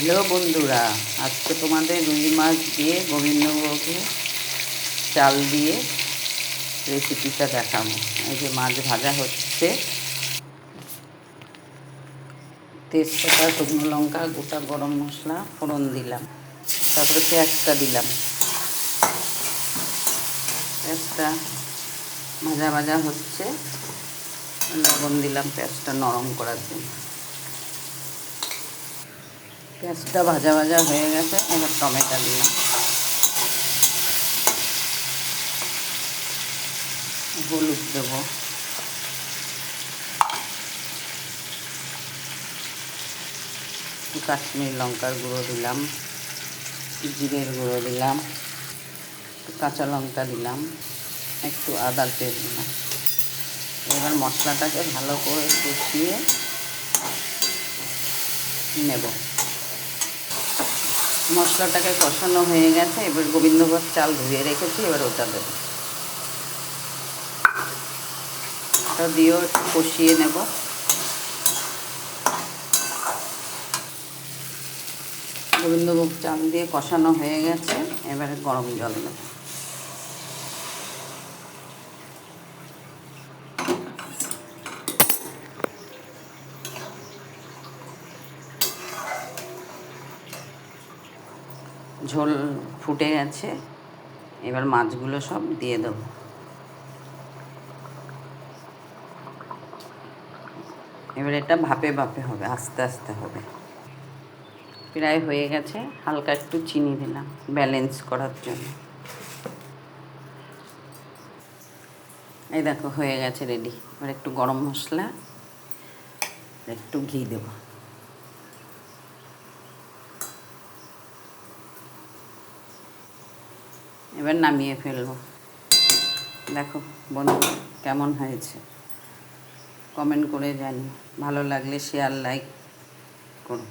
Hello বন্ধুরা, আজকে তোমাদের রুই মাছ দিয়ে গোবিন্দভোগে চাল দিয়ে রেসিপিটা দেখাবো। এই যে মাছ ভাজা হচ্ছে, তেজপাতা, শুকনো লঙ্কা, গোটা গরম মশলা ফোড়ন দিলাম, তারপরে পেঁয়াজটা দিলাম। পেঁয়াজটা ভাজা ভাজা হচ্ছে, লবণ দিলাম পেঁয়াজটা নরম করার জন্য। পেঁয়াজটা ভাজা ভাজা হয়ে গেছে, এবার টমেটো দিলাম, হলুদ দেবো, একটু কাশ্মীর লঙ্কার গুঁড়ো দিলাম, জিরের গুঁড়ো দিলাম, একটু কাঁচা লঙ্কা দিলাম, একটু আদার পেস্ট দিলাম। এবার মশলাটাকে ভালো করে কষিয়ে নেব। মশলাটাকে কষানো হয়ে গেছে, এবার গোবিন্দভোগ চাল ধুয়ে রেখেছি, এবার ওটা দেবো। ওটা দিয়েও একটু কষিয়ে নেব। গোবিন্দভোগ চাল দিয়ে কষানো হয়ে গেছে, এবারে গরম জল দেবো। ঝোল ফুটে গেছে, এবার মাছগুলো সব দিয়ে দেবো। এবার এটা ভাপে ভাপে হবে, আস্তে আস্তে হবে। প্রায় হয়ে গেছে, হালকা একটু চিনি দিলাম ব্যালেন্স করার জন্য। এই দেখো হয়ে গেছে, রেডি। এবার একটু গরম মশলা, একটু ঘি দেব। এবার নামিয়ে ফেলবো। দেখো বন্ধু কেমন হয়েছে, কমেন্ট করে জানি। ভালো লাগলে শেয়ার লাইক করো।